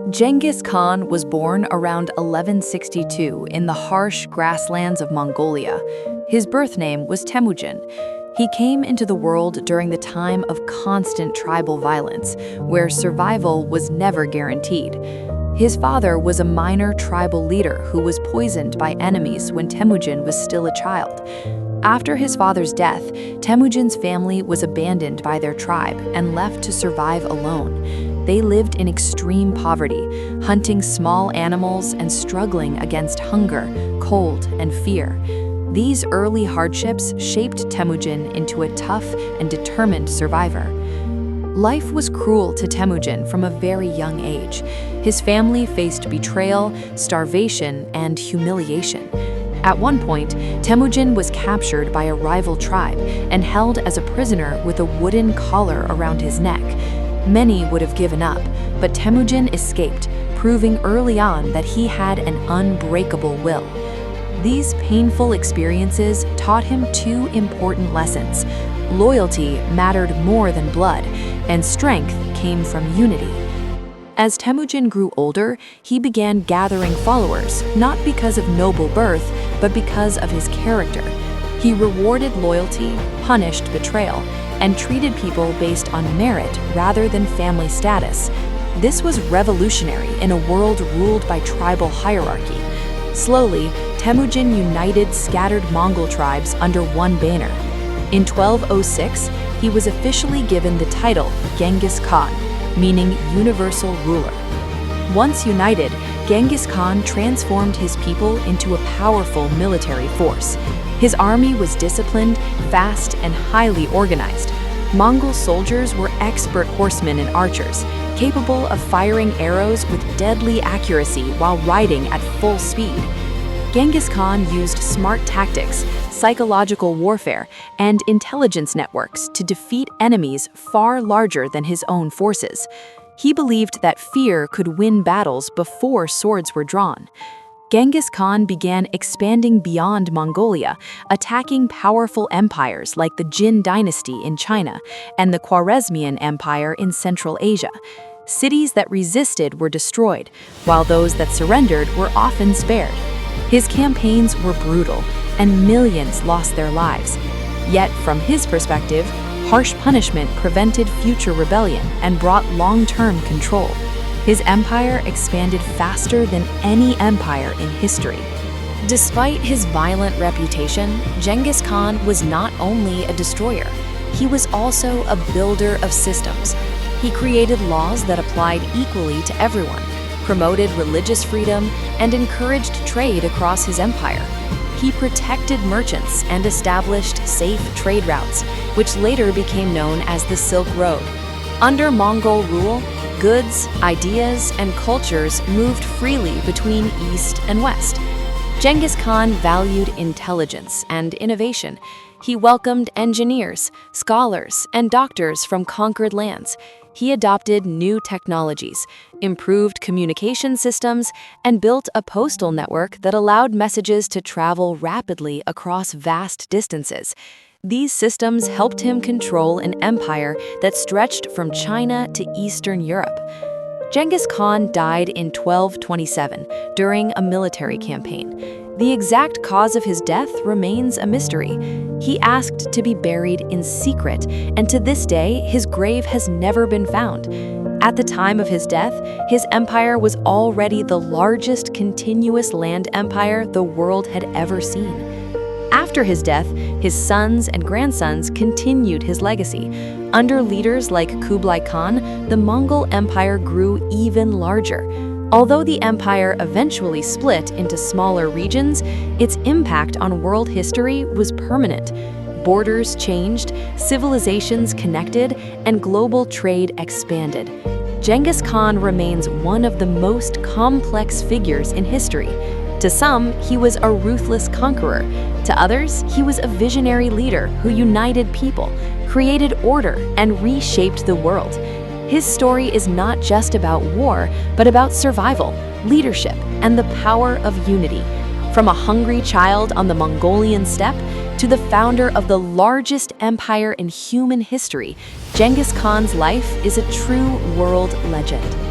Genghis Khan was born around 1162 in the harsh grasslands of Mongolia. His birth name was Temujin. He came into the world during the time of constant tribal violence, where survival was never guaranteed. His father was a minor tribal leader who was poisoned by enemies when Temujin was still a child. After his father's death, Temujin's family was abandoned by their tribe and left to survive alone. They lived in extreme poverty, hunting small animals and struggling against hunger, cold, and fear. These early hardships shaped Temujin into a tough and determined survivor. Life was cruel to Temujin from a very young age. His family faced betrayal, starvation, and humiliation. At one point, Temujin was captured by a rival tribe and held as a prisoner with a wooden collar around his neck. Many would have given up, but Temujin escaped, proving early on that he had an unbreakable will. These painful experiences taught him two important lessons. Loyalty mattered more than blood, and strength came from unity. As Temujin grew older, he began gathering followers, not because of noble birth, but because of his character. He rewarded loyalty, punished betrayal, and treated people based on merit rather than family status. This was revolutionary in a world ruled by tribal hierarchy. Slowly, Temujin united scattered Mongol tribes under one banner. In 1206, he was officially given the title Genghis Khan, meaning universal ruler. Once united, Genghis Khan transformed his people into a powerful military force. His army was disciplined, fast, and highly organized. Mongol soldiers were expert horsemen and archers, capable of firing arrows with deadly accuracy while riding at full speed. Genghis Khan used smart tactics, psychological warfare, and intelligence networks to defeat enemies far larger than his own forces. He believed that fear could win battles before swords were drawn. Genghis Khan began expanding beyond Mongolia, attacking powerful empires like the Jin dynasty in China and the Khwarezmian Empire in Central Asia. Cities that resisted were destroyed, while those that surrendered were often spared. His campaigns were brutal, and millions lost their lives. Yet, from his perspective, harsh punishment prevented future rebellion and brought long-term control. His empire expanded faster than any empire in history. Despite his violent reputation, Genghis Khan was not only a destroyer, he was also a builder of systems. He created laws that applied equally to everyone, promoted religious freedom, and encouraged trade across his empire. He protected merchants and established safe trade routes, which later became known as the Silk Road. Under Mongol rule, goods, ideas, and cultures moved freely between East and West. Genghis Khan valued intelligence and innovation. He welcomed engineers, scholars, and doctors from conquered lands. He adopted new technologies, improved communication systems, and built a postal network that allowed messages to travel rapidly across vast distances. These systems helped him control an empire that stretched from China to Eastern Europe. Genghis Khan died in 1227 during a military campaign. The exact cause of his death remains a mystery. He asked to be buried in secret, and to this day, his grave has never been found. At the time of his death, his empire was already the largest continuous land empire the world had ever seen. After his death, his sons and grandsons continued his legacy. Under leaders like Kublai Khan, the Mongol Empire grew even larger. Although the empire eventually split into smaller regions, its impact on world history was permanent. Borders changed, civilizations connected, and global trade expanded. Genghis Khan remains one of the most complex figures in history. To some, he was a ruthless conqueror. To others, he was a visionary leader who united people, created order, and reshaped the world. His story is not just about war, but about survival, leadership, and the power of unity. From a hungry child on the Mongolian steppe to the founder of the largest empire in human history, Genghis Khan's life is a true world legend.